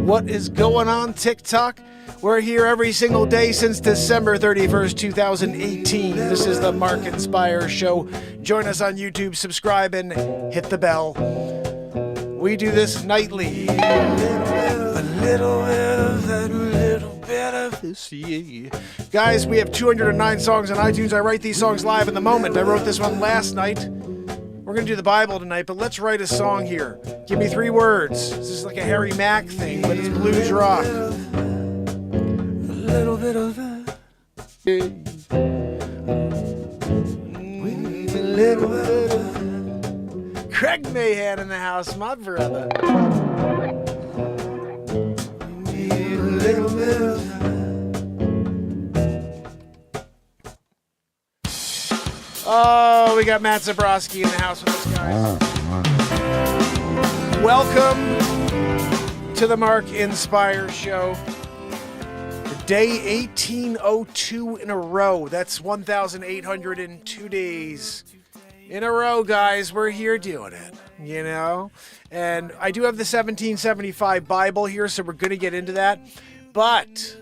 What is going on TikTok? We're here every single day since December 31st, 2018. This is the Mark Inspire Show. Join us on YouTube, subscribe, and hit the bell. We do this nightly. A little bit of that, a little bit of this, yeah. Guys, we have 209 songs on iTunes. I write these songs live in the moment. I wrote this one last night. We're going to do the Bible tonight, but let's write a song here. Give me 3 words. This is like a Harry Mack thing, but it's blues rock. A little bit of that. Yeah. A little bit of that. Craig Mahan in the house, my brother. A little bit of that. Oh, we got Matt Zabrowski in the house with us, guys. Welcome to the Mark Inspire Show. Day 1802 in a row. That's 1,802 days in a row, guys. We're here doing it, you know? And I do have the 1775 Bible here, so we're going to get into that. But,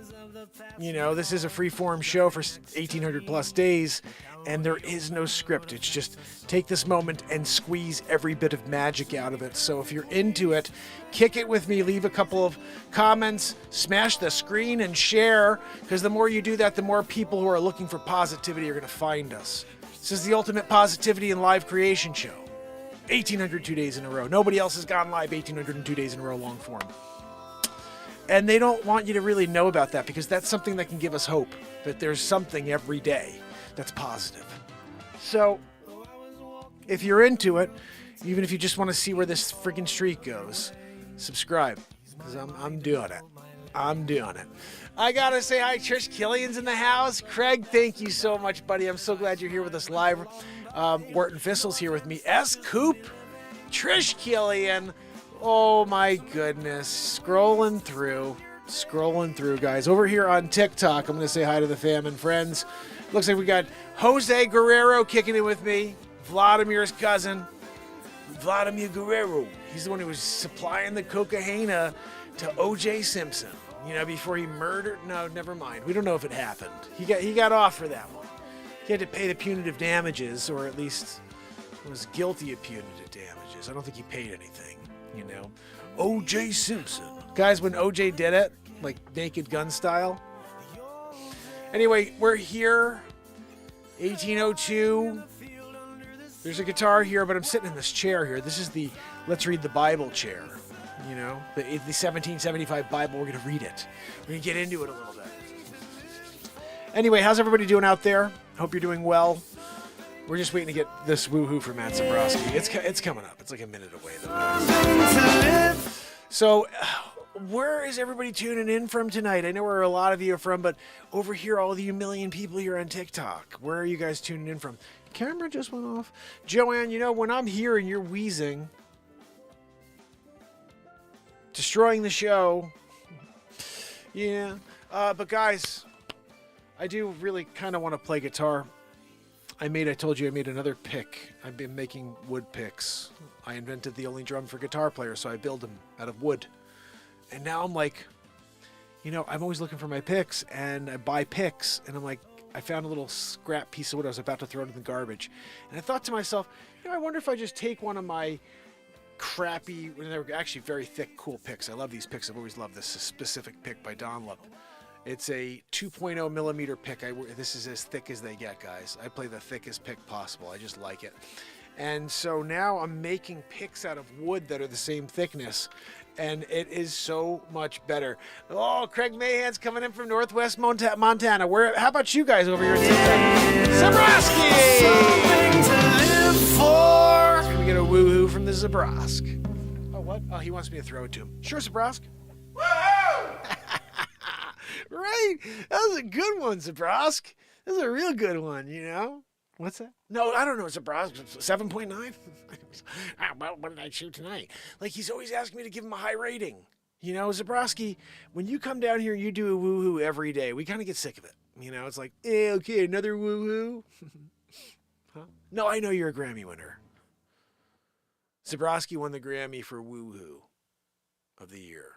you know, this is a free-form show for 1,800 plus days. And there is no script. It's just take this moment and squeeze every bit of magic out of it. So if you're into it, kick it with me. Leave a couple of comments, smash the screen, and share. Because the more you do that, the more people who are looking for positivity are going to find us. This is the ultimate positivity and live creation show. 1,802 days in a row. Nobody else has gone live 1,802 days in a row long form. And they don't want you to really know about that because that's something that can give us hope. That there's something every day that's positive. So, if you're into it, even if you just want to see where this freaking streak goes, subscribe, because I'm doing it. I'm doing it. I gotta say hi, Trish Killian's in the house. Craig, thank you so much, buddy. I'm so glad you're here with us live. Wharton Fissel's here with me. S. Coop, Trish Killian. Oh my goodness. Scrolling through, guys. Over here on TikTok, I'm gonna say hi to the fam and friends. Looks like we got Jose Guerrero kicking in with me. Vladimir's cousin, Vladimir Guerrero. He's the one who was supplying the cocaine to O.J. Simpson. You know, before he murdered. No, never mind. We don't know if it happened. He got off for that one. He had to pay the punitive damages, or at least was guilty of punitive damages. I don't think he paid anything. You know, O.J. Simpson. Guys, when O.J. did it, like Naked Gun style. Anyway, we're here, 1802. There's a guitar here, but I'm sitting in this chair here. This is the Let's Read the Bible chair, you know, the 1775 Bible. We're going to read it. We're going to get into it a little bit. Anyway, how's everybody doing out there? Hope you're doing well. We're just waiting to get this woohoo from Matt Zabrowski. It's coming up. It's like a minute away, though. So, where is everybody tuning in from tonight? I know where a lot of you are from, but over here, all of you million people here on TikTok, where are you guys tuning in from? Camera just went off. Joanne, you know, when I'm here and you're wheezing, destroying the show, yeah. But guys, I do really kind of want to play guitar. I told you I made another pick. I've been making wood picks. I invented the only drum for guitar players, so I build them out of wood. And now I'm like, you know, I'm always looking for my picks, and I buy picks, and I'm like, I found a little scrap piece of wood I was about to throw in the garbage. And I thought to myself, you know, I wonder if I just take one of my crappy, they're actually very thick, cool picks. I love these picks. I've always loved this specific pick by Dunlop. It's a 2.0 millimeter pick. This is as thick as they get, guys. I play the thickest pick possible. I just like it. And so now I'm making picks out of wood that are the same thickness. And it is so much better. Oh, Craig Mahan's coming in from Northwest Montana. How about you guys over here in Zabrowski? Can we get a woohoo from the Zabrowsk? Oh, what? Oh, he wants me to throw it to him. Sure, Zabrowsk. Woohoo! Right. That was a good one, Zabrowsk. That was a real good one, you know? What's that? No, I don't know. Zabrowsk, 7.9? Well, what did I shoot tonight? Like, he's always asking me to give him a high rating. You know, Zabrowski, when you come down here and you do a woohoo every day, we kind of get sick of it. You know, it's like, okay, another woohoo? Huh? No, I know you're a Grammy winner. Zabrowski won the Grammy for woohoo of the year.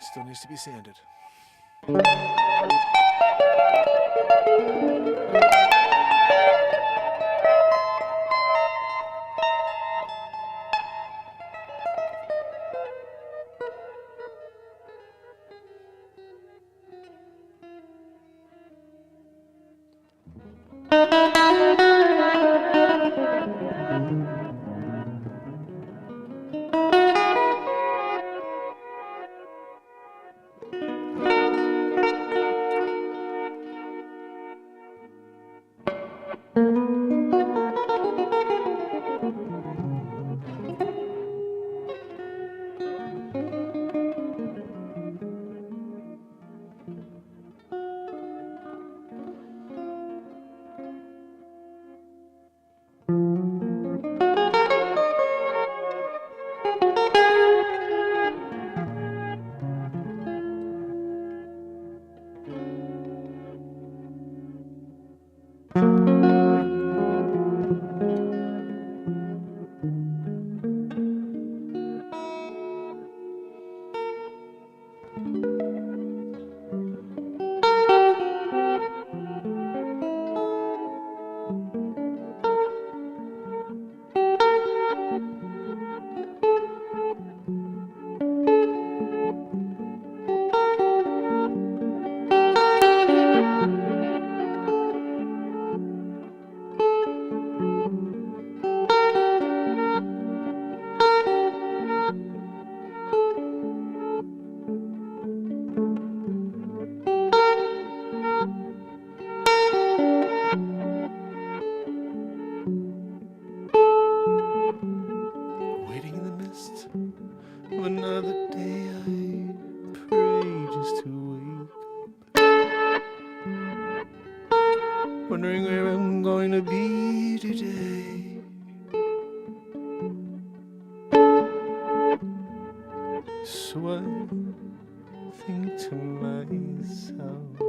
Still needs to be sanded. Another day I pray just to wake, wondering where I'm going to be today. So I think to myself,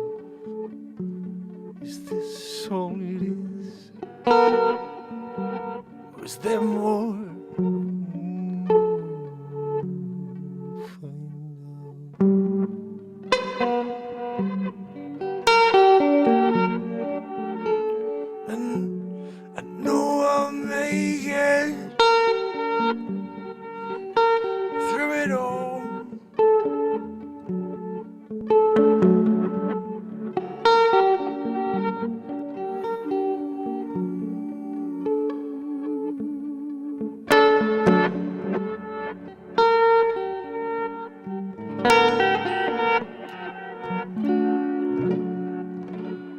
is this all it is? Or is there more?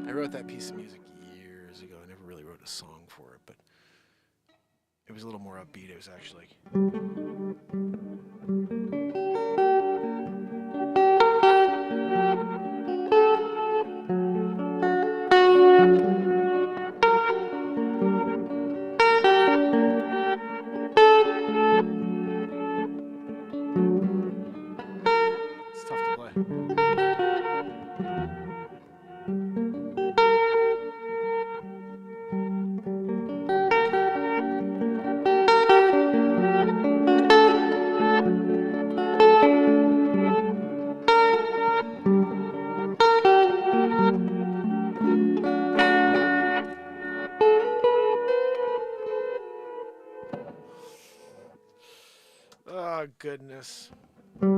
I wrote that piece of music years ago. I never really wrote a song for it, but it was a little more upbeat. It was actually... It's tough to play. Oh, goodness. All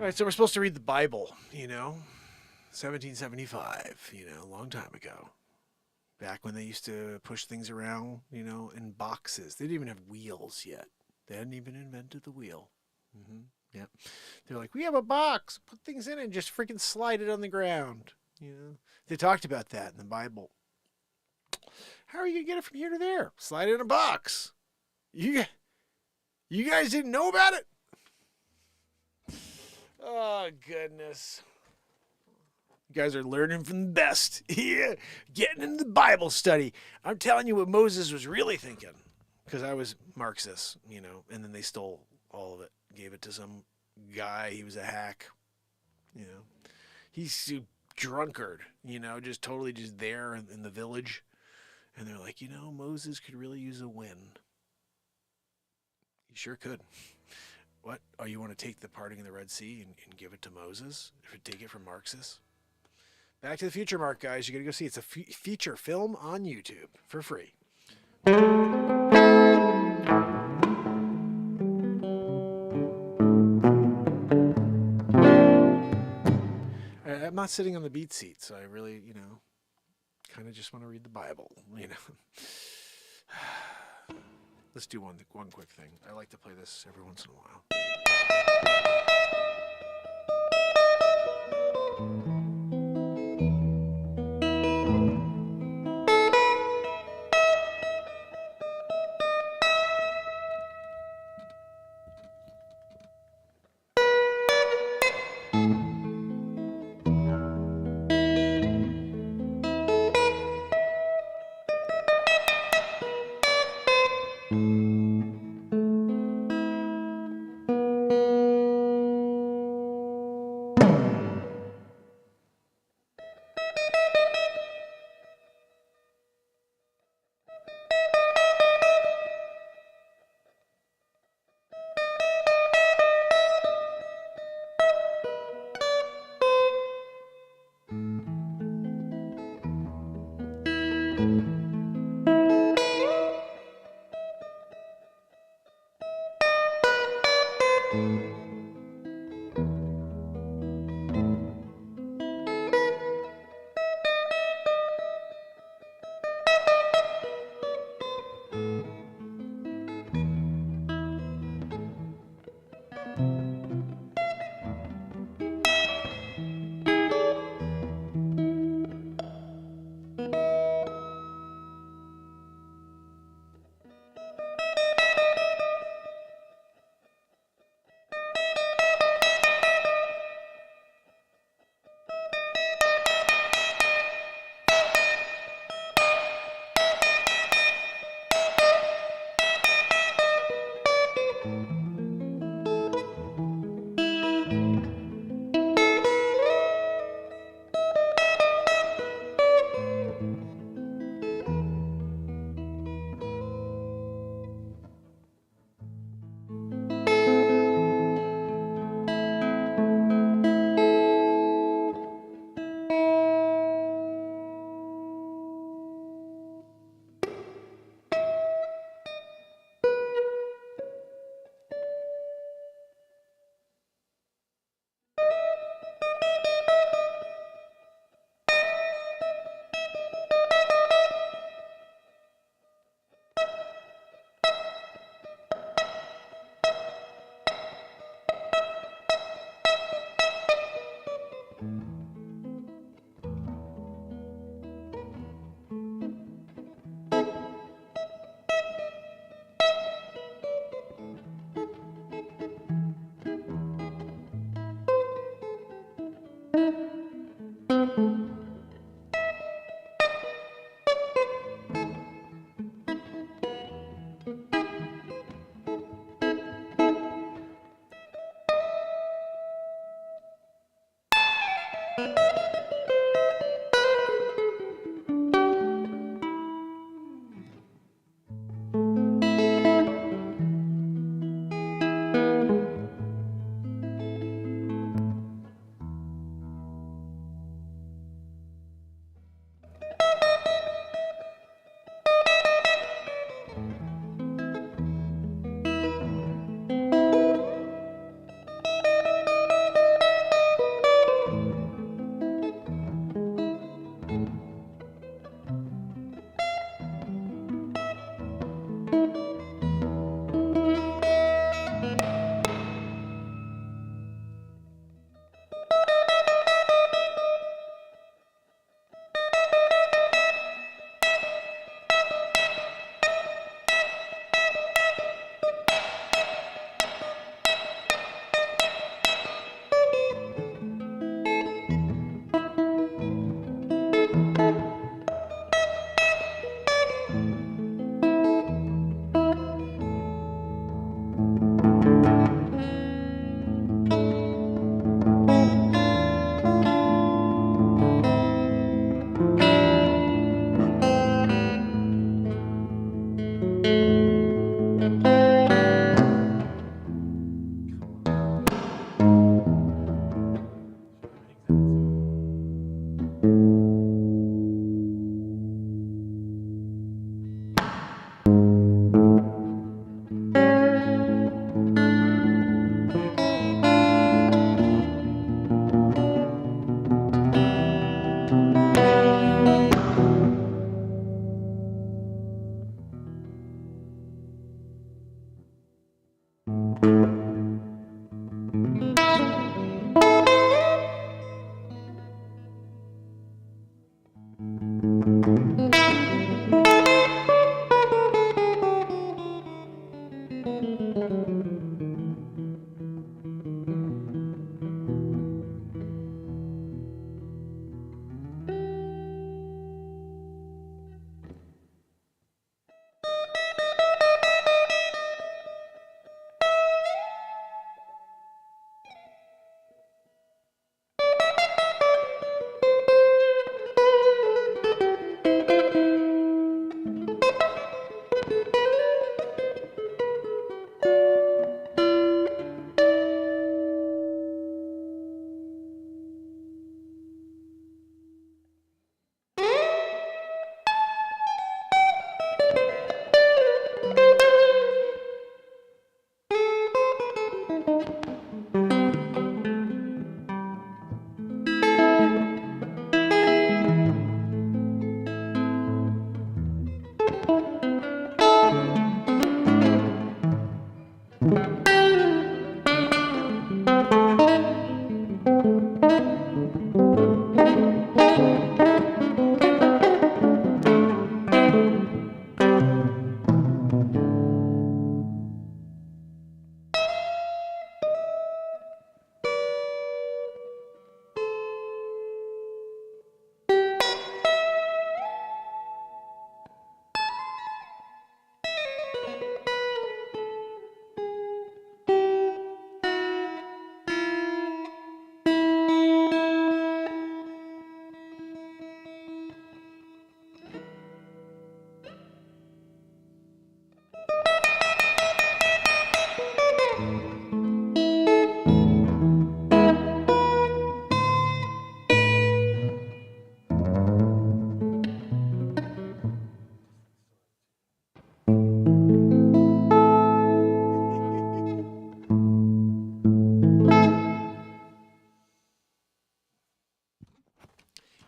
right, so we're supposed to read the Bible, 1775, a long time ago. Back when they used to push things around, in boxes. They didn't even have wheels yet. They hadn't even invented the wheel. Yep. They're like, we have a box. Put things in it and just freaking slide it on the ground. They talked about that in the Bible. How are you going to get it from here to there? Slide it in a box. You guys didn't know about it? Oh, goodness. You guys are learning from the best. Yeah, getting into the Bible study. I'm telling you what Moses was really thinking. Because I was Marxist, and then they stole all of it. Gave it to some guy. He was a hack. He's a drunkard, just totally just there in the village. And they're like, Moses could really use a win. He sure could. What? Oh, you want to take the parting of the Red Sea and give it to Moses? Or take it from Marxists? Back to the Future, Mark, guys. You got to go see it. It's a feature film on YouTube for free. I'm not sitting on the beat seat, so I really, kind of just want to read the Bible, Let's do one quick thing. I like to play this every once in a while.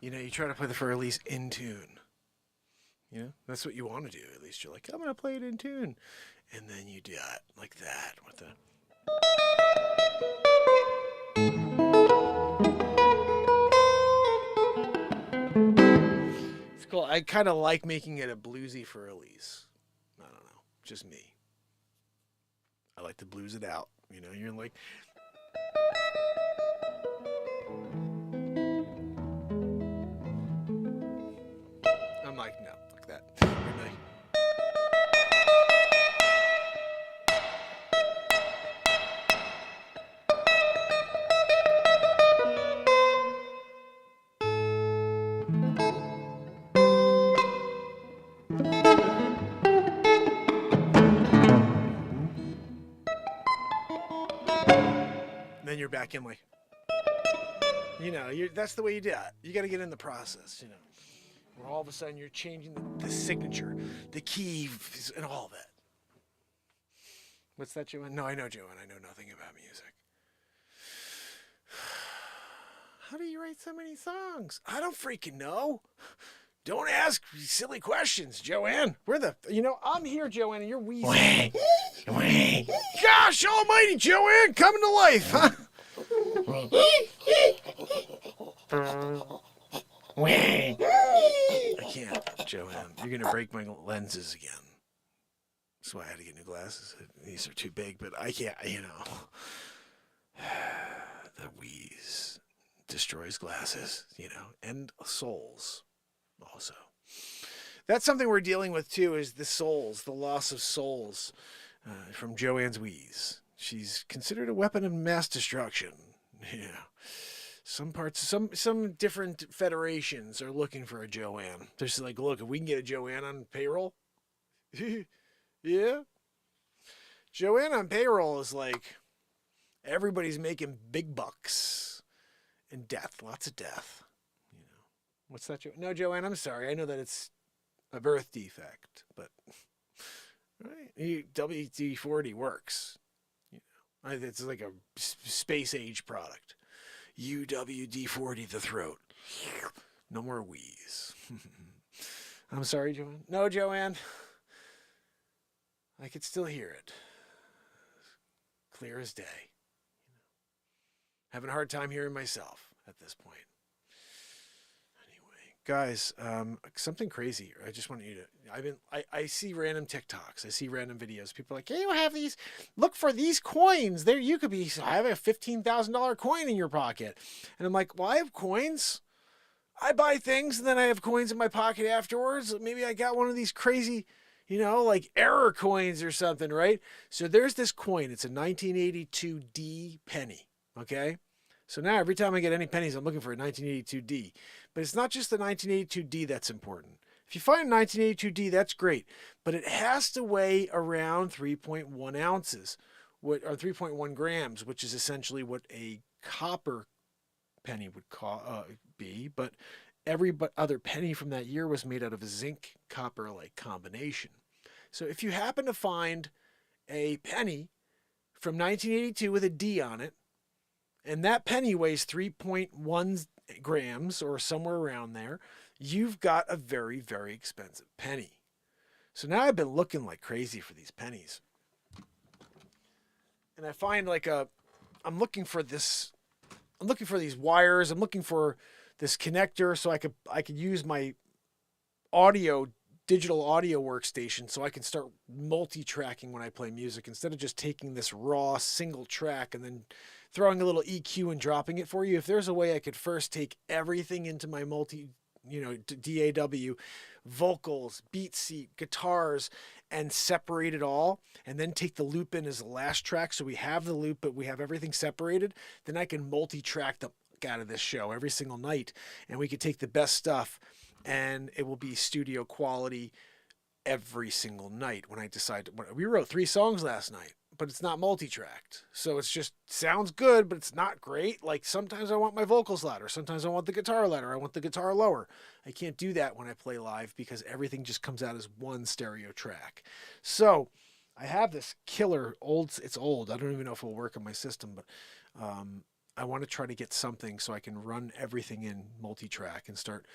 You know, you try to play the Furlies in tune. You know, that's what you want to do. At least you're like, I'm going to play it in tune. And then you do it like that with the... It's cool. I kind of like making it a bluesy Furlies. I don't know. Just me. I like to blues it out. You know, you're like... I'm like, no, like that. You're like... Then you're back in like, you know, that's the way you do it. You got to get in the process, you know, where all of a sudden you're changing the signature, the key, and all of it. What's that, Joanne? No, I know, Joanne. I know nothing about music. How do you write so many songs? I don't freaking know. Don't ask silly questions, Joanne. I'm here, Joanne, and you're wheezing. Gosh almighty, Joanne, coming to life, huh? I can't, Joanne. You're going to break my lenses again. That's why I had to get new glasses. These are too big, but I can't, you know. The wheeze destroys glasses, you know, and souls. Also, that's something we're dealing with too, is the loss of souls from Joanne's wheeze. She's considered a weapon of mass destruction. Yeah, some different federations are looking for a Joanne. They're just like, look, if we can get a Joanne on payroll, Yeah. Joanne on payroll is like, everybody's making big bucks. And death, lots of death. You know. What's that, No, Joanne, I'm sorry. I know that it's a birth defect, but right? WD-40 works. You know, it's like a space age product. UWD-40 the throat. No more wheeze. I'm sorry, Joanne. No, Joanne. I could still hear it. Clear as day. Having a hard time hearing myself at this point. Anyway, guys, something crazy. I just want you to. I see random TikToks. I see random videos. People are like, hey, you have these. Look for these coins. There, you could be. I have a $15,000 coin in your pocket, and I'm like, well, I have coins. I buy things, and then I have coins in my pocket afterwards. Maybe I got one of these crazy, like error coins or something, right? So there's this coin. It's a 1982D penny. Okay? So now every time I get any pennies, I'm looking for a 1982D. But it's not just the 1982D that's important. If you find a 1982D, that's great. But it has to weigh around 3.1 ounces, or 3.1 grams, which is essentially what a copper penny would be. But every other penny from that year was made out of a zinc-copper-like combination. So if you happen to find a penny from 1982 with a D on it, and that penny weighs 3.1 grams or somewhere around there, you've got a very, very expensive penny. So now I've been looking like crazy for these pennies. And I find I'm looking for these wires. I'm looking for this connector so I could use my digital audio workstation so I can start multi-tracking when I play music instead of just taking this raw single track and then throwing a little EQ and dropping it for you. If there's a way I could first take everything into my DAW, vocals, BeatSeat, guitars, and separate it all, and then take the loop in as the last track so we have the loop but we have everything separated, then I can multi-track the out of this show every single night, and we could take the best stuff and it will be studio quality every single night. When I decide we wrote 3 songs last night, but it's not multi-tracked, so it's just sounds good but it's not great. Like sometimes I want my vocals louder, sometimes I want the guitar louder, I want the guitar lower. I can't do that when I play live because everything just comes out as one stereo track. So I have this killer it's old, I don't even know if it'll work on my system, but I want to try to get something so I can run everything in multi-track and start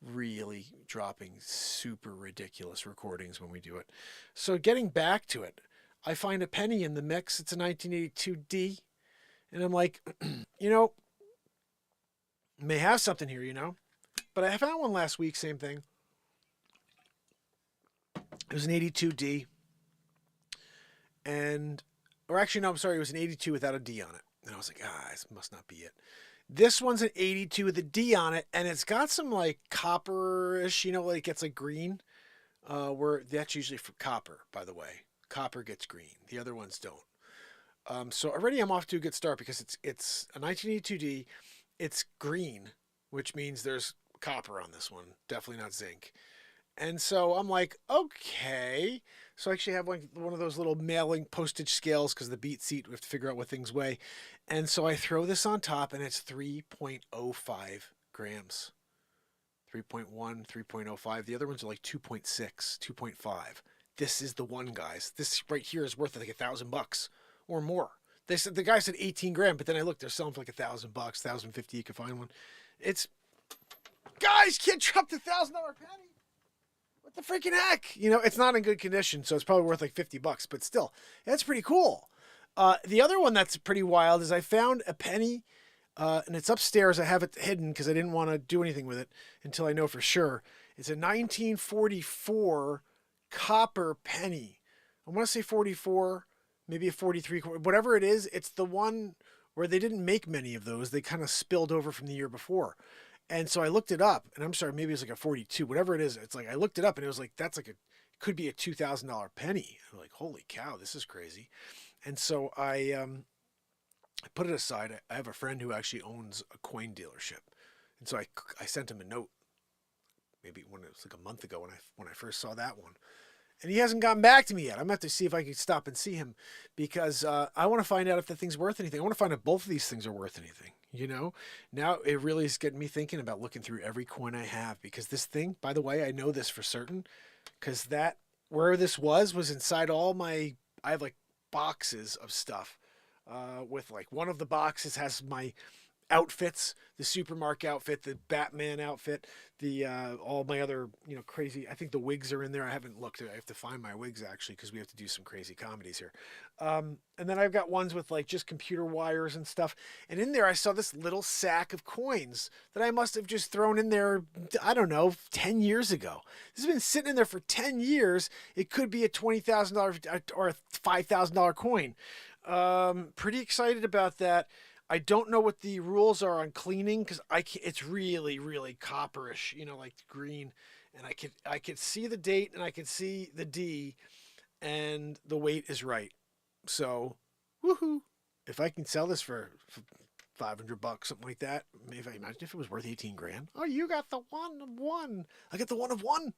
really dropping super ridiculous recordings when we do it. So getting back to it, I find a penny in the mix. It's a 1982D. And I'm like, may have something here, But I found one last week, same thing. It was an 82D. It was an 82 without a D on it. And I was like, this must not be it. This one's an 82 with a D on it, and it's got some like copper-ish, it gets like green. Where that's usually for copper, by the way. Copper gets green. The other ones don't. So already I'm off to a good start because it's a 1982D. It's green, which means there's copper on this one. Definitely not zinc. And so I'm like, okay. So I actually have one of those little mailing postage scales because the BeatSeat, we have to figure out what things weigh. And so I throw this on top and it's 3.05 grams. 3.1, 3.05. The other ones are like 2.6, 2.5. This is the one, guys. This right here is worth like $1,000 or more. They said the guy said 18 grand, but then I looked, they're selling for like $1,000, $1,050. You can find one. Guys, can't drop the $1,000 penny. What the freaking heck? It's not in good condition, so it's probably worth like $50, but still, that's pretty cool. The other one that's pretty wild is I found a penny, and it's upstairs. I have it hidden because I didn't want to do anything with it until I know for sure. It's a 1944 copper penny. I want to say 44, maybe a 43, whatever it is. It's the one where they didn't make many of those. They kind of spilled over from the year before. And so I looked it up, and I'm sorry, maybe it's like a 42, whatever it is. It's like I looked it up, and it was like it could be a $2,000 penny. I'm like, holy cow, this is crazy. And so I put it aside. I have a friend who actually owns a coin dealership, and so I sent him a note, maybe when it was like a month ago when I first saw that one, And he hasn't gotten back to me yet. I'm going to have to see if I can stop and see him because I want to find out if the thing's worth anything. I want to find out if both of these things are worth anything. You know, now it really is getting me thinking about looking through every coin I have because this thing, by the way, I know this for certain because that where this was inside all my, I have like boxes of stuff with like one of the boxes has my outfits, the Supermarket outfit, the Batman outfit, the all my other crazy. I think the wigs are in there. I haven't looked. I have to find my wigs actually because we have to do some crazy comedies here. And then I've got ones with like just computer wires and stuff. And in there I saw this little sack of coins that I must have just thrown in there. I don't know, 10 years ago. This has been sitting in there for 10 years. It could be a $20,000 or a $5,000 coin. Pretty excited about that. I don't know what the rules are on cleaning because it's really, really copperish, like green. And I could see the date and I could see the D and the weight is right. So, woohoo. If I can sell this for $500, something like that, maybe I imagine if it was worth 18 grand. Oh, you got the one of one. I got the one of one.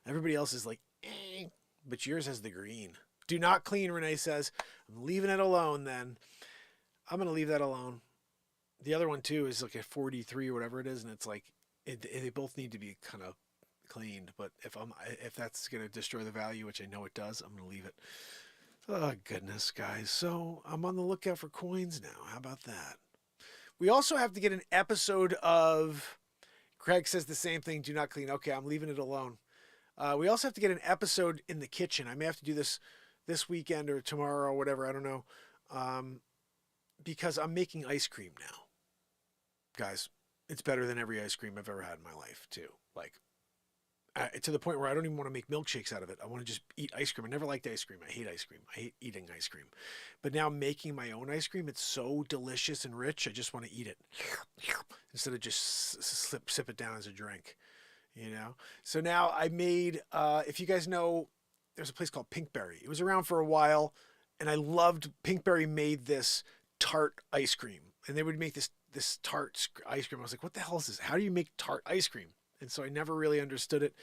Everybody else is like, eh. But yours has the green. Do not clean, Renee says. I'm leaving it alone then. I'm going to leave that alone. The other one too is like a 43 or whatever it is. And it's like, they both need to be kind of cleaned. But if that's going to destroy the value, which I know it does, I'm going to leave it. Oh goodness, guys. So I'm on the lookout for coins now. How about that? We also have to get an episode of, Craig says the same thing. Do not clean. Okay. I'm leaving it alone. We also have to get an episode in the kitchen. I may have to do this weekend or tomorrow or whatever. I don't know. Because I'm making ice cream now. Guys, it's better than every ice cream I've ever had in my life, too. Like, to the point where I don't even want to make milkshakes out of it. I want to just eat ice cream. I never liked ice cream. I hate ice cream. I hate eating ice cream. But now making my own ice cream, it's so delicious and rich, I just want to eat it. Instead of just sip it down as a drink, So now I made, if you guys know, there's a place called Pinkberry. It was around for a while, and I loved, Pinkberry made this tart ice cream, and they would make this tart ice cream. I was like, what the hell is this? How do you make tart ice cream? And so I never really understood it,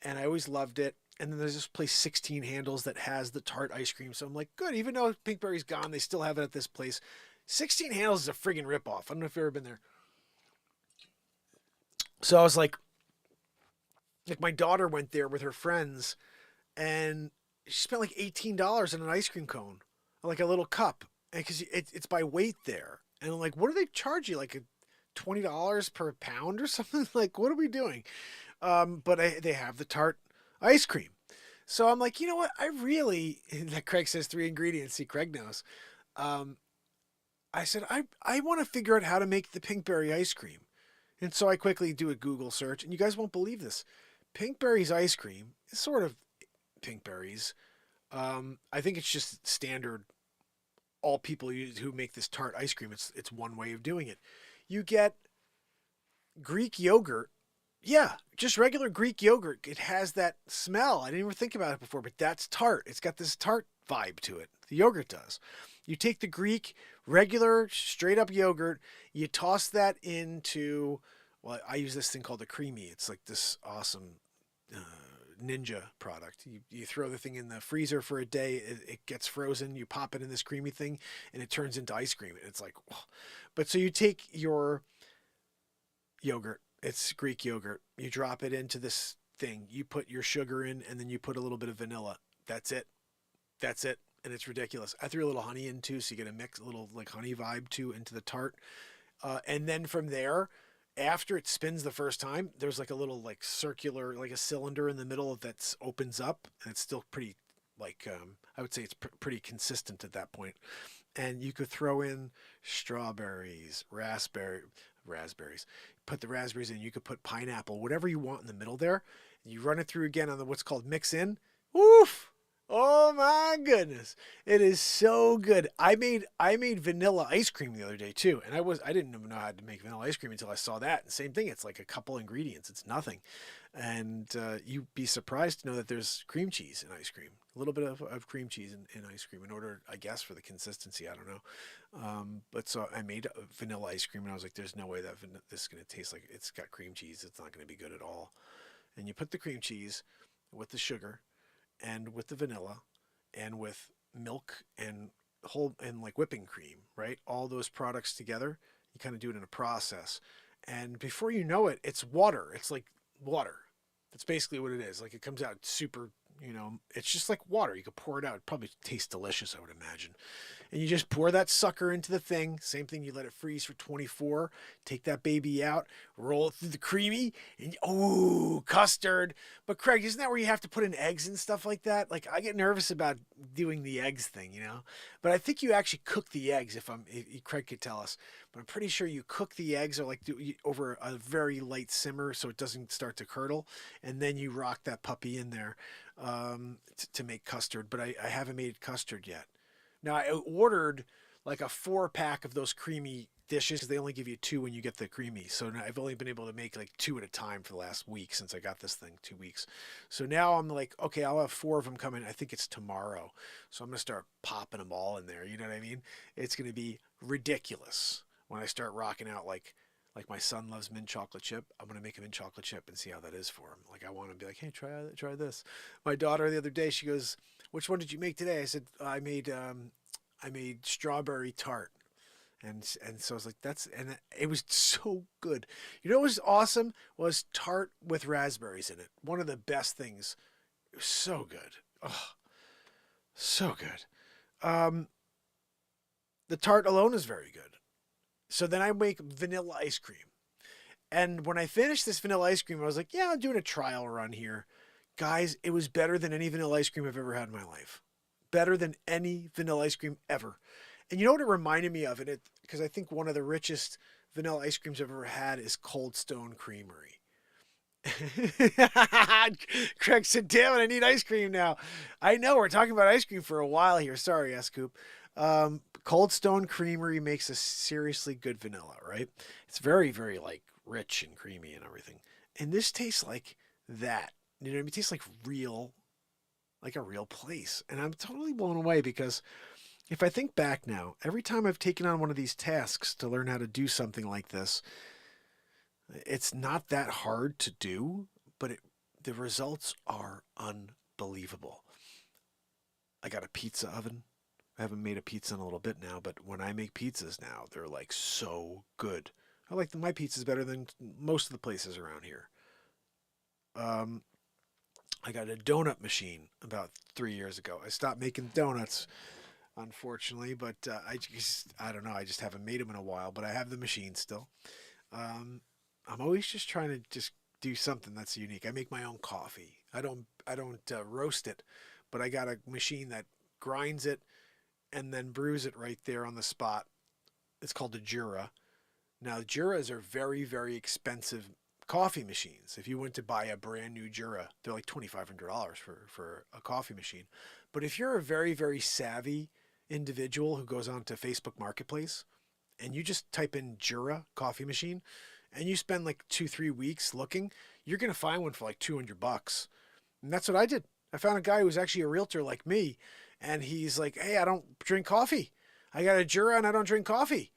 and I always loved it. And then there's this place, 16 Handles, that has the tart ice cream. So I'm like, good. Even though Pinkberry's gone, they still have it at this place. 16 Handles is a friggin' ripoff. I don't know if you've ever been there. So I was like my daughter went there with her friends, and she spent like $18 on an ice cream cone, like a little cup. And because it's by weight there. And I'm like, what do they charge you? Like $20 per pound or something? Like, what are we doing? But they have the tart ice cream. So I'm like, you know what? That Craig says 3 ingredients. See, Craig knows. I said, I want to figure out how to make the Pinkberry ice cream. And so I quickly do a Google search. And you guys won't believe this. Pinkberry's ice cream is sort of Pinkberry's. I think it's just standard. All people who make this tart ice cream, it's one way of doing it. You get Greek yogurt. Yeah, just regular Greek yogurt. It has that smell. I didn't even think about it before, but that's tart. It's got this tart vibe to it. The yogurt does. You take the Greek, regular, straight up yogurt. You toss that into, well, I use this thing called a creamy. It's like this awesome Ninja product. You throw the thing in the freezer for a day, it gets frozen, you pop it in this creamy thing, and it turns into ice cream. And it's like, oh. But so you take your yogurt, it's Greek yogurt, you drop it into this thing, you put your sugar in, and then you put a little bit of vanilla. That's it. And it's ridiculous. I threw a little honey in too, so you get a little like honey vibe too into the tart. And then from there, after it spins the first time, there's like a little like circular, like a cylinder in the middle that opens up, and it's still pretty like, I would say it's pretty consistent at that point. And you could throw in strawberries, raspberries, put the raspberries in, you could put pineapple, whatever you want in the middle there. You run it through again on what's called mix in. Woof! Oh my goodness. It is so good. I made vanilla ice cream the other day too. And I didn't even know how to make vanilla ice cream until I saw that. And same thing. It's like a couple ingredients. It's nothing. And you'd be surprised to know that there's cream cheese in ice cream. A little bit of cream cheese in ice cream in order, I guess, for the consistency. I don't know. But so I made vanilla ice cream, and I was like, there's no way that this is going to taste like it's got cream cheese. It's not going to be good at all. And you put the cream cheese with the sugar, and with the vanilla and with milk and like whipping cream, right? All those products together, you kind of do it in a process. And before you know it, it's water. It's like water. That's basically what it is. Like it comes out super, it's just like water. You could pour it out. It probably tastes delicious, I would imagine. And you just pour that sucker into the thing. Same thing, you let it freeze for 24. Take that baby out, roll it through the creamy, and custard. But Craig, isn't that where you have to put in eggs and stuff like that? Like I get nervous about doing the eggs thing, But I think you actually cook the eggs. If Craig could tell us, but I'm pretty sure you cook the eggs or like over a very light simmer so it doesn't start to curdle, and then you rock that puppy in there to make custard. But I haven't made custard yet. Now, I ordered like a 4-pack of those creamy dishes because they only give you 2 when you get the creamy. So now I've only been able to make like 2 at a time for the last week since I got this thing, 2 weeks. So now I'm like, okay, I'll have 4 of them coming. I think it's tomorrow. So I'm going to start popping them all in there. You know what I mean? It's going to be ridiculous when I start rocking out like my son loves mint chocolate chip. I'm going to make a mint chocolate chip and see how that is for him. Like I want to be like, hey, try this. My daughter the other day, she goes, which one did you make today? I said, I made strawberry tart. And so I was like, and it was so good. You know what was awesome? Was tart with raspberries in it. One of the best things. It was so good. Oh, so good. The tart alone is very good. So then I make vanilla ice cream. And when I finished this vanilla ice cream, I was like, yeah, I'm doing a trial run here. Guys, it was better than any vanilla ice cream I've ever had in my life. Better than any vanilla ice cream ever. And you know what it reminded me of? Because I think one of the richest vanilla ice creams I've ever had is Cold Stone Creamery. Craig said, damn it, I need ice cream now. I know, we're talking about ice cream for a while here. Sorry, S-Coop. Cold Stone Creamery makes a seriously good vanilla, right? It's very, very like rich and creamy and everything. And this tastes like that. You know what I mean? It tastes like a real place. And I'm totally blown away because if I think back now, every time I've taken on one of these tasks to learn how to do something like this, it's not that hard to do, but the results are unbelievable. I got a pizza oven. I haven't made a pizza in a little bit now, but when I make pizzas now, they're like so good. I like my pizza's better than most of the places around here. I got a donut machine about 3 years ago. I stopped making donuts, unfortunately, but I don't know. I just haven't made them in a while, but I have the machine still. I'm always just trying to just do something that's unique. I make my own coffee. I don't roast it, but I got a machine that grinds it and then brews it right there on the spot. It's called a Jura. Now, Juras are very, very expensive coffee machines. If you went to buy a brand new Jura, they're like $2,500 for a coffee machine. But if you're a very, very savvy individual who goes on to Facebook Marketplace and you just type in Jura coffee machine and you spend like 2-3 weeks looking, you're going to find one for like $200. And that's what I did. I found a guy who was actually a realtor like me, and he's like, hey, I don't drink coffee. I got a Jura and I don't drink coffee.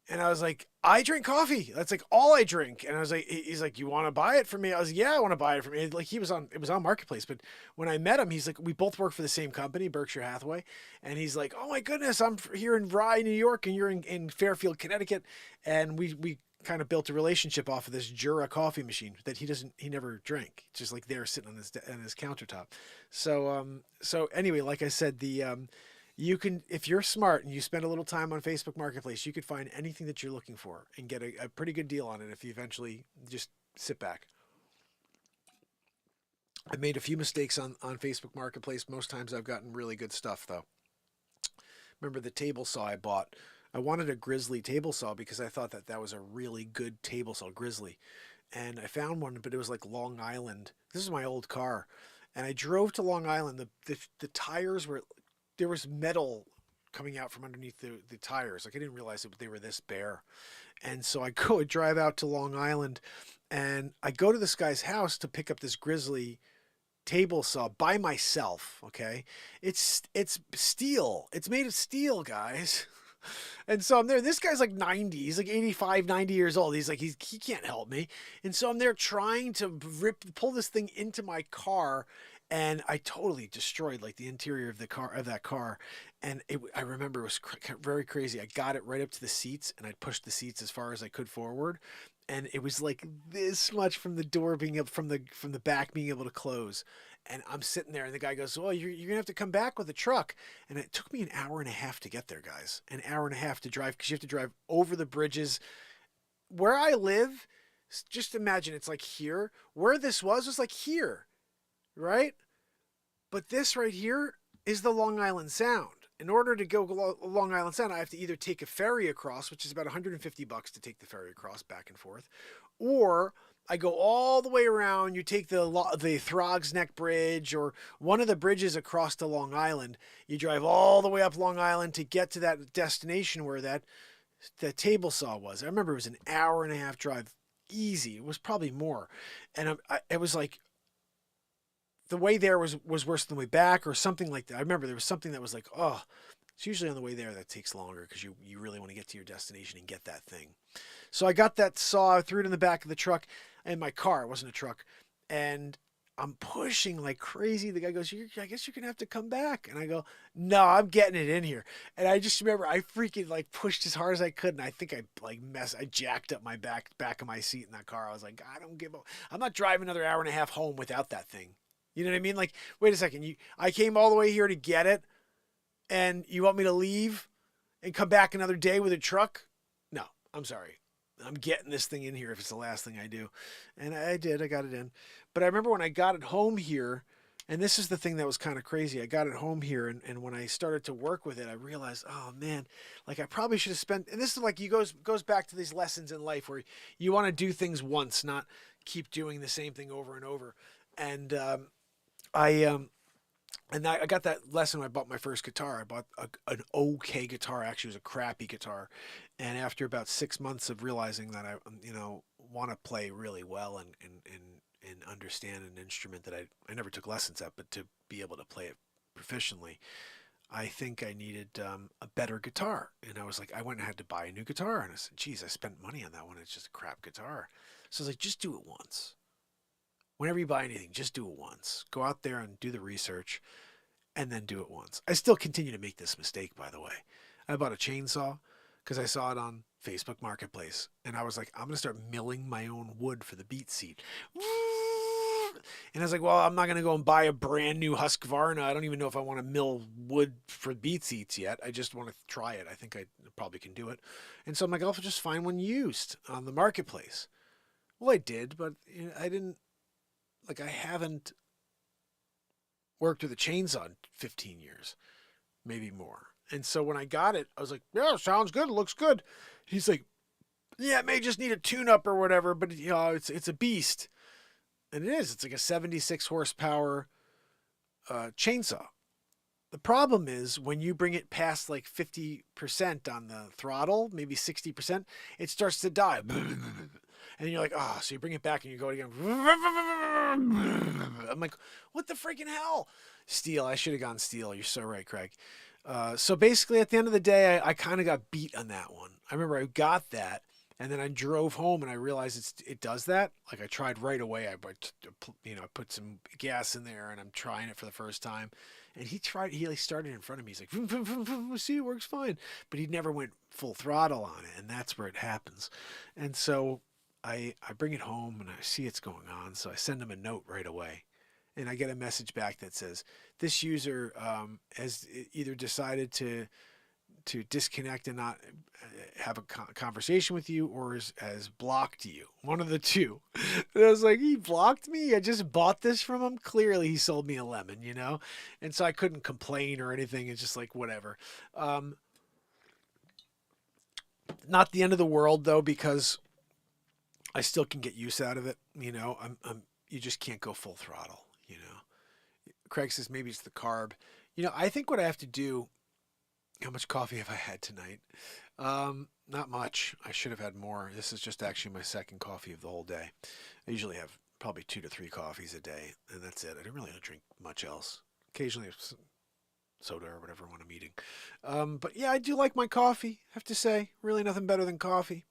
And I was like, I drink coffee. That's like all I drink. And I was like, he's like, you want to buy it from me? I was like, yeah, I want to buy it from me. Like it was on Marketplace. But when I met him, he's like, we both work for the same company, Berkshire Hathaway. And he's like, oh my goodness, I'm here in Rye, New York, and you're in Fairfield, Connecticut. And we kind of built a relationship off of this Jura coffee machine that he never drank. It's just like there sitting on his countertop. So anyway, like I said, you can, if you're smart and you spend a little time on Facebook Marketplace, you could find anything that you're looking for and get a pretty good deal on it if you eventually just sit back. I made a few mistakes on Facebook Marketplace. Most times I've gotten really good stuff though. Remember the table saw I bought? I wanted a Grizzly table saw because I thought that was a really good table saw, Grizzly. And I found one, but it was like Long Island. This is my old car. And I drove to Long Island. The tires were, there was metal coming out from underneath the tires. Like I didn't realize they were this bare. And so I go and drive out to Long Island and I go to this guy's house to pick up this Grizzly table saw by myself. Okay. It's steel. It's made of steel, guys. And so I'm there. This guy's like 90. He's like 85, 90 years old. He's like, he can't help me. And so I'm there trying to pull this thing into my car. and I totally destroyed like the interior of that car. And I remember it was very crazy. I got it right up to the seats, and I pushed the seats as far as I could forward, and it was like this much from the door being up from the back being able to close. And I'm sitting there, and the guy goes, "Well, you're gonna have to come back with a truck." And it took me an hour and a half to get there, guys. An hour and a half to drive, because you have to drive over the bridges. Where I live, just imagine it's like here. Where this was like here, right? But this right here is the Long Island Sound. In order to go Long Island Sound, I have to either take a ferry across, which is about $150 to take the ferry across back and forth, or I go all the way around. You take the Throgs Neck Bridge or one of the bridges across to Long Island. You drive all the way up Long Island to get to that destination where that table saw was. I remember it was an hour and a half drive, easy. It was probably more, and it was like the way there was worse than the way back or something like that. I remember there was something that was like, oh, it's usually on the way there that takes longer because you really want to get to your destination and get that thing. So I got that saw, I threw it in the back of the truck, in my car. It wasn't a truck. And I'm pushing like crazy. The guy goes, I guess you're going to have to come back. And I go, no, I'm getting it in here. And I just remember I freaking like pushed as hard as I could. And I think I jacked up my back of my seat in that car. I was like, I don't give a, I'm not driving another hour and a half home without that thing. You know what I mean? Like, wait a second. I came all the way here to get it, and you want me to leave and come back another day with a truck? No, I'm sorry. I'm getting this thing in here if it's the last thing I do. And I did. I got it in. But I remember when I got it home here, and this is the thing that was kind of crazy. I got it home here, and when I started to work with it, I realized, oh, man, like I probably should have spent, and this is like goes back to these lessons in life where you want to do things once, not keep doing the same thing over and over. And I got that lesson when I bought my first guitar. I bought an okay guitar. Actually, it was a crappy guitar. And after about 6 months of realizing that I, want to play really well and understand an instrument that I never took lessons at, but to be able to play it proficiently, I think I needed a better guitar. And I was like, I went and had to buy a new guitar. And I said, geez, I spent money on that one. It's just a crap guitar. So I was like, just do it once. Whenever you buy anything, just do it once. Go out there and do the research and then do it once. I still continue to make this mistake, by the way. I bought a chainsaw because I saw it on Facebook Marketplace. And I was like, I'm going to start milling my own wood for the BeatSeat. And I was like, well, I'm not going to go and buy a brand new Husqvarna. I don't even know if I want to mill wood for BeatSeats yet. I just want to try it. I think I probably can do it. And so I'm like, I'll just find one used on the Marketplace. Well, I did, but I didn't. Like, I haven't worked with a chainsaw in 15 years, maybe more. And so when I got it, I was like, yeah, sounds good. It looks good. He's like, yeah, it may just need a tune-up or whatever, but it's a beast. And it is. It's like a 76 horsepower chainsaw. The problem is when you bring it past like 50% on the throttle, maybe 60%, it starts to die. And you're like, oh, so you bring it back and you go again. I'm like, what the freaking hell? Steel. I should have gone steel. You're so right, Craig. So basically at the end of the day, I kind of got beat on that one. I remember I got that and then I drove home and I realized it does that. Like I tried right away. I put some gas in there and I'm trying it for the first time. And he started in front of me. He's like, vroom, vroom, vroom, vroom. See, it works fine. But he never went full throttle on it. And that's where it happens. And so I bring it home and I see it's going on. So I send him a note right away. And I get a message back that says, this user has either decided to disconnect and not have a conversation with you or has blocked you. One of the two. And I was like, he blocked me? I just bought this from him? Clearly he sold me a lemon, And so I couldn't complain or anything. It's just like, whatever. Not the end of the world, though, because I still can get use out of it. You just can't go full throttle, Craig says maybe it's the carb. I think what I have to do, how much coffee have I had tonight? Not much. I should have had more. This is just actually my second coffee of the whole day. I usually have probably 2 to 3 coffees a day, and that's it. I don't really drink much else. Occasionally soda or whatever when I'm eating. But yeah, I do like my coffee, I have to say. Really nothing better than coffee.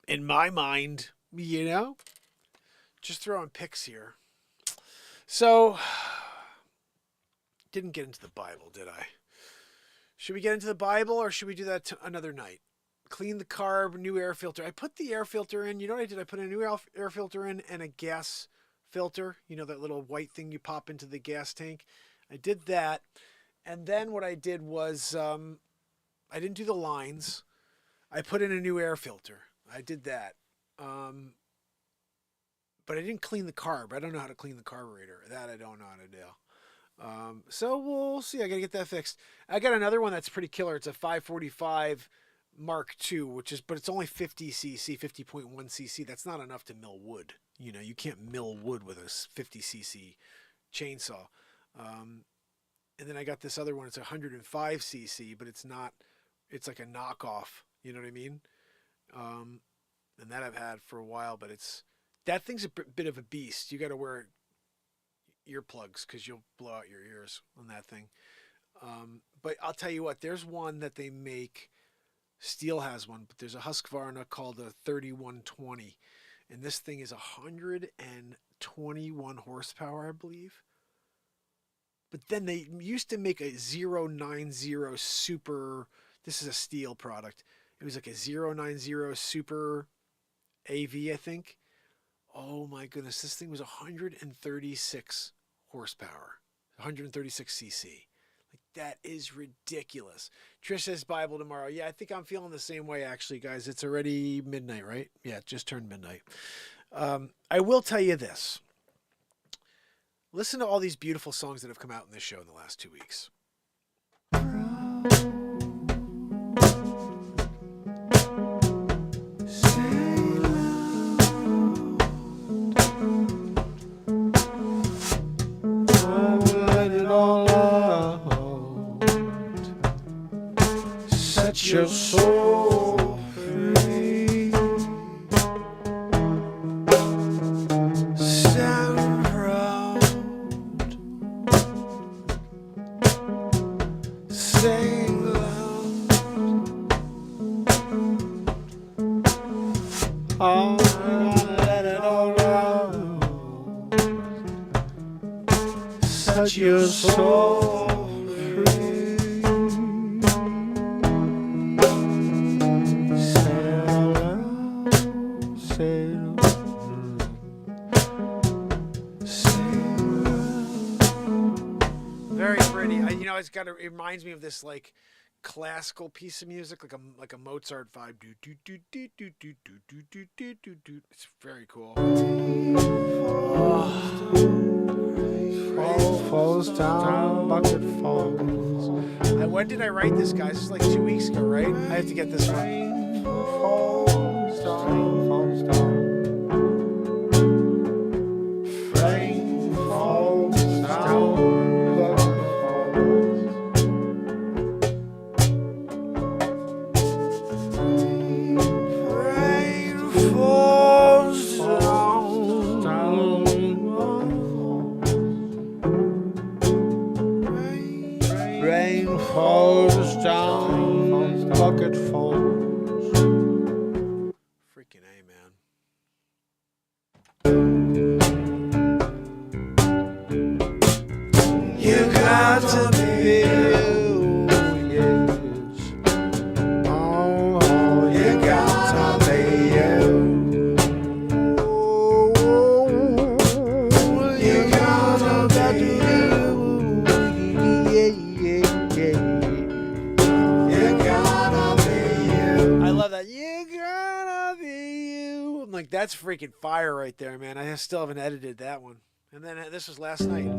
In my mind, just throwing picks here. So, didn't get into the Bible, did I? Should we get into the Bible, or should we do that another night? Clean the carb, new air filter. I put the air filter in. You know what I did? I put a new air filter in and a gas filter. You know, that little white thing you pop into the gas tank? I did that. And then what I did was I didn't do the lines. I put in a new air filter. I did that. But I didn't clean the carb. I don't know how to clean the carburetor. That I don't know how to do. So we'll see. I got to get that fixed. I got another one that's pretty killer. It's a 545 Mark II, but it's only 50 cc, 50.1 cc. That's not enough to mill wood. You know, you can't mill wood with a 50 cc chainsaw. And then I got this other one. It's 105 cc, but it's not. It's like a knockoff. You know what I mean? And that I've had for a while, but that thing's a bit of a beast. You got to wear earplugs because you'll blow out your ears on that thing. But I'll tell you what, there's one that they make. Steel has one, but there's a Husqvarna called a 3120, and this thing is 121 horsepower, I believe. But then they used to make a 090 Super. This is a Steel product. It was like a 090 Super AV, I think. Oh my goodness, this thing was 136 horsepower, 136 cc. Like, that is ridiculous. Trish says Bible tomorrow. Yeah, I think I'm feeling the same way, actually, guys. It's already midnight, right? Yeah, it just turned midnight. I will tell you this. Listen to all these beautiful songs that have come out in this show in the last 2 weeks. Set your soul free. Stand proud. Sing loud. Oh, let it all out. Set your soul free. Very pretty. It reminds me of this like classical piece of music, like a Mozart vibe. It's very cool. Falls down, bucket falls. When did I write this, guys? This is like 2 weeks ago, right? I have to get this one. Falls down, falls down. Rain falls down. Bucket falls. Freaking A, man. You got to be you, yes. Oh, you got to be you. You got to be you, yeah. I love that. You gotta be you. I'm like, that's freaking fire right there, man. I still haven't edited that one. And then this was last night.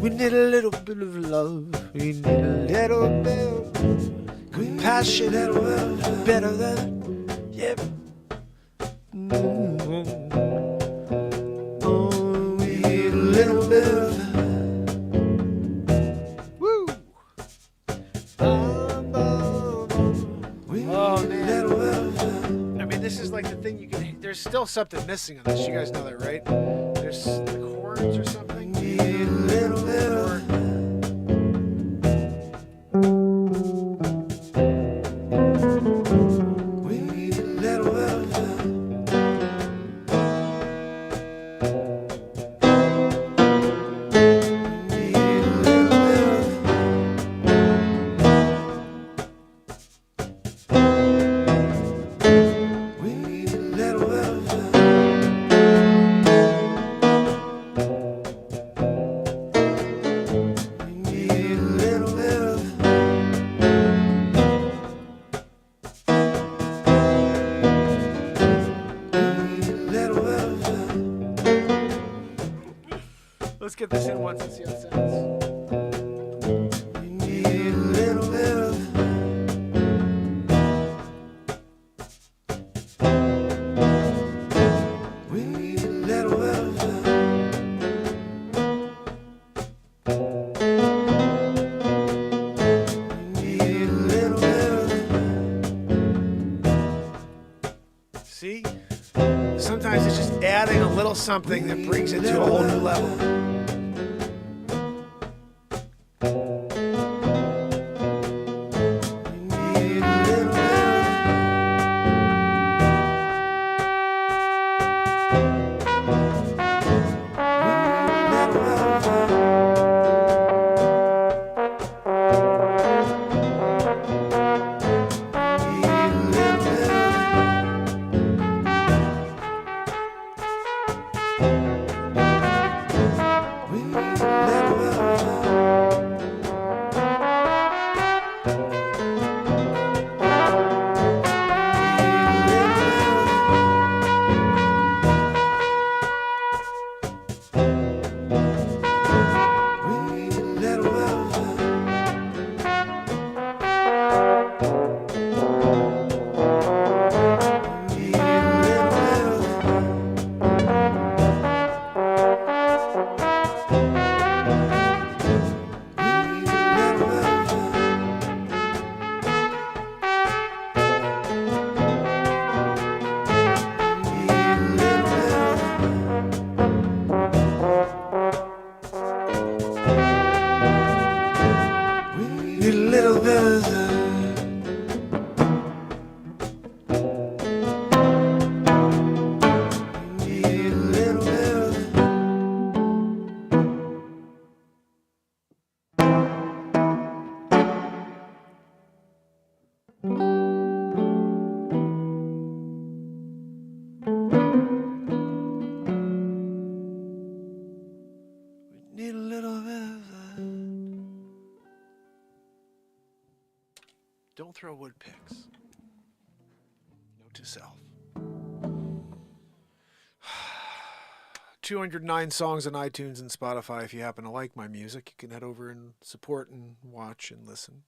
We need a little bit of love. We need a little bit of compassion. Better than, yeah. Little bit of woo. Oh man. I mean, this is like the thing you can. There's still something missing on this. You guys know that, right? There's like horns or something. Little bit of get this in once and see how it sounds. We need a little bit of. We need a little bit of. See? Sometimes it's just adding a little something that brings it to a whole new level. Don't throw wood picks. Note to self. 209 songs on iTunes and Spotify. If you happen to like my music, you can head over and support and watch and listen.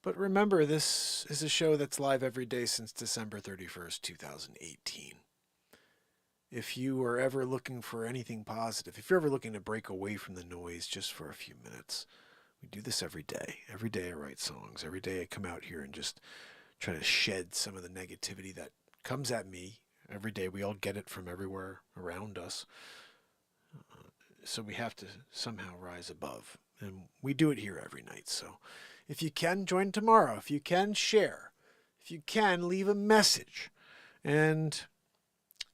But remember, this is a show that's live every day since December 31st, 2018. If you are ever looking for anything positive, if you're ever looking to break away from the noise just for a few minutes, we do this every day. Every day I write songs. Every day I come out here and just try to shed some of the negativity that comes at me. Every day we all get it from everywhere around us. So we have to somehow rise above. And we do it here every night. So if you can, join tomorrow. If you can, share. If you can, leave a message. And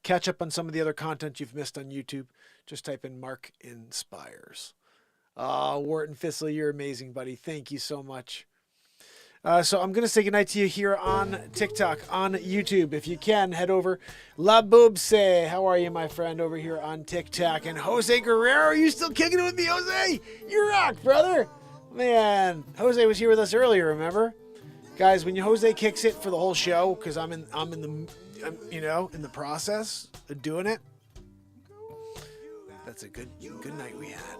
catch up on some of the other content you've missed on YouTube. Just type in Mark Inspires. Wharton Thistle, you're amazing, buddy. Thank you so much. So I'm going to say goodnight to you here on TikTok, on YouTube. If you can, head over. La Boobse, how are you, my friend, over here on TikTok? And Jose Guerrero, are you still kicking it with me, Jose? You rock, brother. Man, Jose was here with us earlier, remember? Guys, when Jose kicks it for the whole show, because I'm in the process of doing it, that's a good night we had.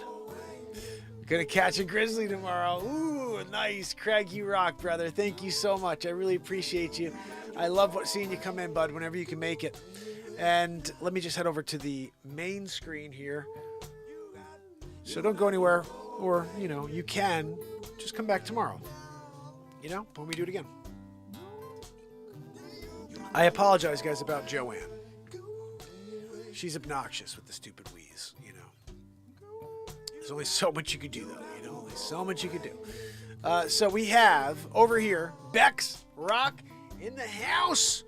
Gonna catch a grizzly tomorrow. Ooh, nice. Craig, you rock, brother. Thank you so much. I really appreciate you. I love seeing you come in, bud, whenever you can make it. And let me just head over to the main screen here. So don't go anywhere, or, you can just come back tomorrow, when we do it again. I apologize, guys, about Joanne. She's obnoxious with the stupid wheeze, There's only so much you could do, though, Only so much you could do. So we have, over here, Bex Rock in the house.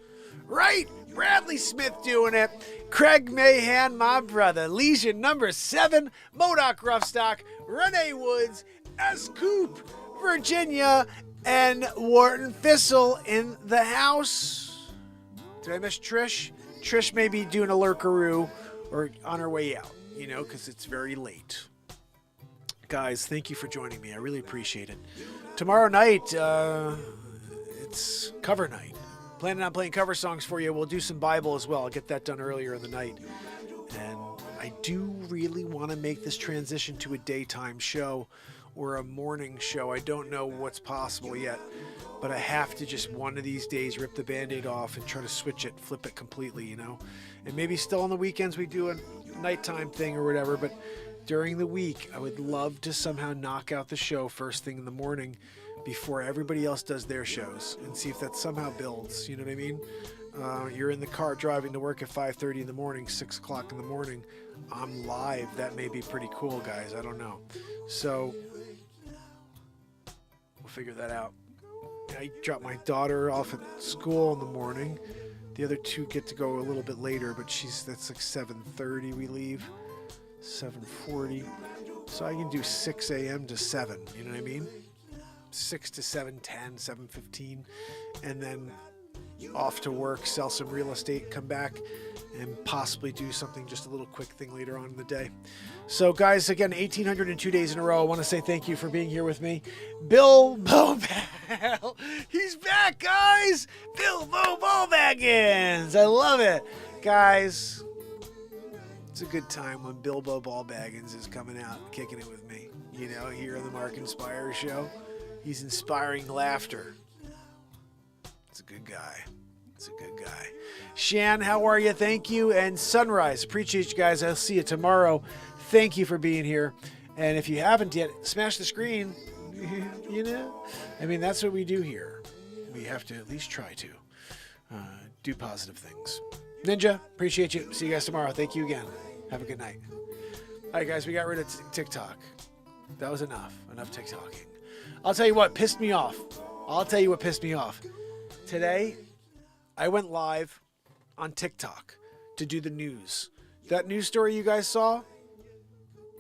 Right? Bradley Smith doing it. Craig Mahan, my brother. Legion number 7. Modoc Roughstock. Renee Woods. S. Coop. Virginia. And Wharton Thistle in the house. Did I miss Trish? Trish may be doing a lurkaroo or on her way out, because it's very late. Guys, thank you for joining me. I really appreciate it. Tomorrow night, it's cover night. Planning on playing cover songs for you. We'll do some Bible as well. I'll get that done earlier in the night. And I do really want to make this transition to a daytime show or a morning show. I don't know what's possible yet, but I have to just one of these days rip the Band-Aid off and try to switch it, flip it completely, you know? And maybe still on the weekends we do a nighttime thing or whatever, but during the week, I would love to somehow knock out the show first thing in the morning before everybody else does their shows and see if that somehow builds, you know what I mean? You're in the car driving to work at 5:30 in the morning, 6 o'clock in the morning. I'm live. That may be pretty cool, guys. I don't know. So we'll figure that out. I drop my daughter off at school in the morning. The other two get to go a little bit later, but that's like 7:30 we leave, 7:40. So I can do 6 a.m. to 7, you know what I mean? 6 to 7:10, 7:15, and then off to work, sell some real estate, come back, and possibly do something, just a little quick thing later on in the day. So, guys, again, 1,802 days in a row. I want to say thank you for being here with me. Bilbo Bell, he's back, guys! Bilbo Ballbaggins! I love it. Guys, it's a good time when Bilbo Ballbaggins is coming out, kicking it with me. You know, here on the Mark Inspire Show. He's inspiring laughter. It's a good guy. It's a good guy. Shan, how are you? Thank you. And Sunrise, appreciate you guys. I'll see you tomorrow. Thank you for being here. And if you haven't yet, smash the screen. You know? I mean, that's what we do here. We have to at least try to do positive things. Ninja, appreciate you. See you guys tomorrow. Thank you again. Have a good night. All right, guys, we got rid of TikTok. That was enough. Enough TikToking. I'll tell you what pissed me off. Today, I went live on TikTok to do the news. That news story you guys saw,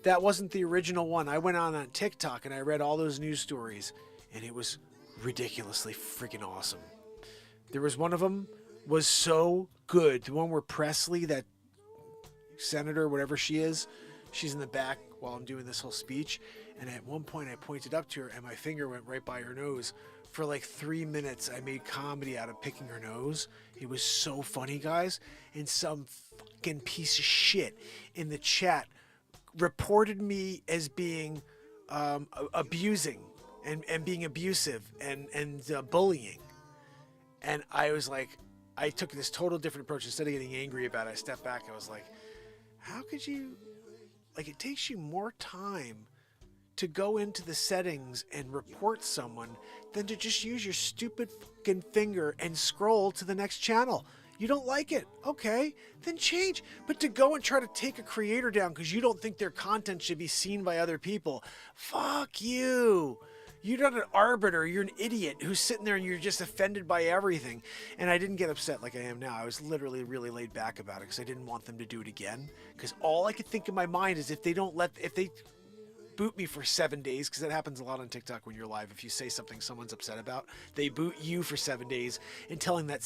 that wasn't the original one. I went on TikTok and I read all those news stories, and it was ridiculously freaking awesome. There was one of them was so good. The one where Presley, that senator, whatever she is, she's in the back while I'm doing this whole speech. And at one point I pointed up to her and my finger went right by her nose. For like 3 minutes, I made comedy out of picking her nose. It was so funny, guys. And some fucking piece of shit in the chat reported me as being abusing and being abusive and bullying. And I was like, I took this total different approach. Instead of getting angry about it, I stepped back. I was like, how could you, like, it takes you more time to go into the settings and report someone than to just use your stupid fucking finger and scroll to the next channel. You don't like it? Okay, then change. But to go and try to take a creator down because you don't think their content should be seen by other people, fuck you. You're not an arbiter. You're an idiot who's sitting there and you're just offended by everything. And I didn't get upset like I am now. I was literally really laid back about it because I didn't want them to do it again. Because all I could think in my mind is if they boot me for 7 days, because that happens a lot on TikTok when you're live. If you say something someone's upset about, they boot you for 7 days and telling that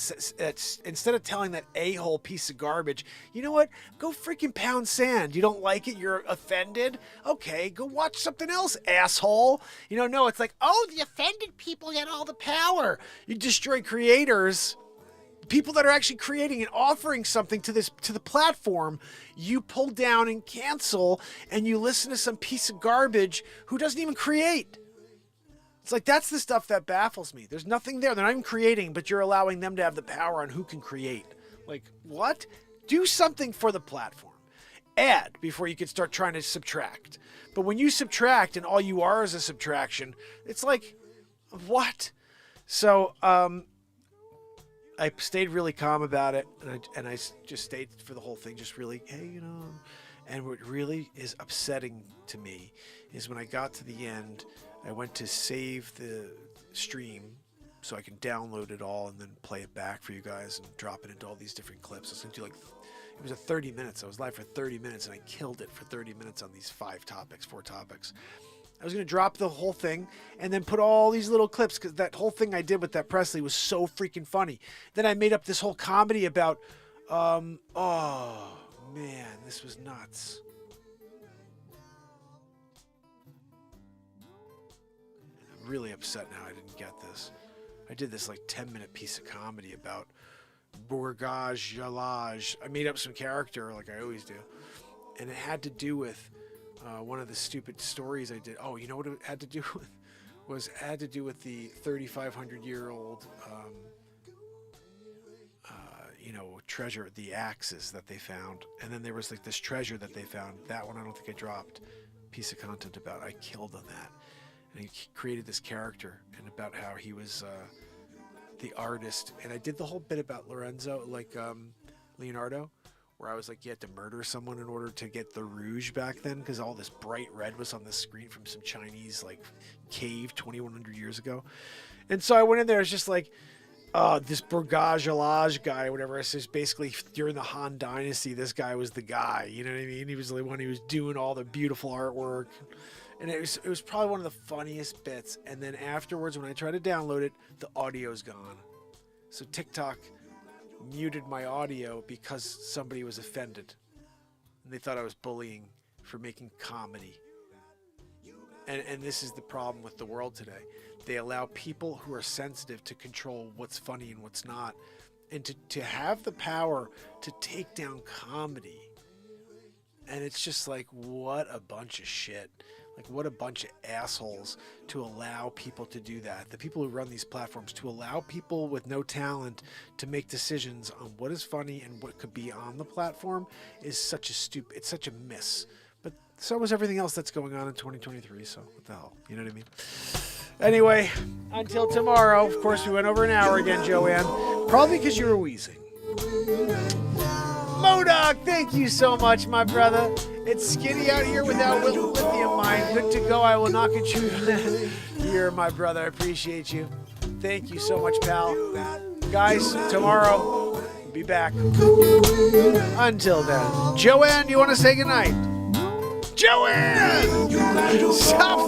instead of telling that a-hole piece of garbage, you know what? Go freaking pound sand. You don't like it? You're offended? Okay, go watch something else, asshole. You know, no, it's like, oh, the offended people get all the power. You destroy creators. People that are actually creating and offering something to the platform, you pull down and cancel, and you listen to some piece of garbage who doesn't even create. It's like, that's the stuff that baffles me. There's nothing there. They're not even creating, but you're allowing them to have the power on who can create. Like, what? Do something for the platform. Add before you can start trying to subtract. But when you subtract and all you are is a subtraction, it's like, what? So, I stayed really calm about it, and I just stayed for the whole thing, just really, hey, you know. And what really is upsetting to me is when I got to the end, I went to save the stream so I can download it all and then play it back for you guys and drop it into all these different clips. I was going to do it was a 30 minutes. I was live for 30 minutes, and I killed it for 30 minutes on these 4 topics. I was going to drop the whole thing and then put all these little clips because that whole thing I did with that Presley was so freaking funny. Then I made up this whole comedy about, oh, man, this was nuts. I'm really upset now I didn't get this. I did this like 10-minute piece of comedy about Bourgage Jalage. I made up some character like I always do. and it had to do with one of the stupid stories I did. Oh, you know what it had to do with? It had to do with the 3,500-year-old, treasure, the axes that they found. And then there was like this treasure that they found. That one I don't think I dropped. Piece of content about. I killed on that. And he created this character and about how he was the artist. And I did the whole bit about Lorenzo, like Leonardo, where I was like, you had to murder someone in order to get the rouge back then, because all this bright red was on the screen from some Chinese like cave 2,100 years ago. And so I went in there, it's just like, this Burgage guy, whatever. It's just basically during the Han Dynasty, this guy was the guy. You know what I mean? He was the one who was doing all the beautiful artwork. And it was probably one of the funniest bits. And then afterwards, when I tried to download it, the audio's gone. So TikTok muted my audio because somebody was offended. And they thought I was bullying for making comedy. And this is the problem with the world today. They allow people who are sensitive to control what's funny and what's not. And to have the power to take down comedy. And it's just like, what a bunch of shit. Like, what a bunch of assholes to allow people to do that. The people who run these platforms, to allow people with no talent to make decisions on what is funny and what could be on the platform is such a it's such a miss. But so was everything else that's going on in 2023, so what the hell, you know what I mean? Anyway, until tomorrow. Of course, we went over an hour again, Joanne. Probably because you were wheezing. Modog, thank you so much, my brother. It's skinny out here without lithium mine. Good to go. I will not get you here, my brother. I appreciate you. Thank you so much, pal. Guys, tomorrow, be back. Until then. Joanne, you want to say goodnight? Joanne! Stop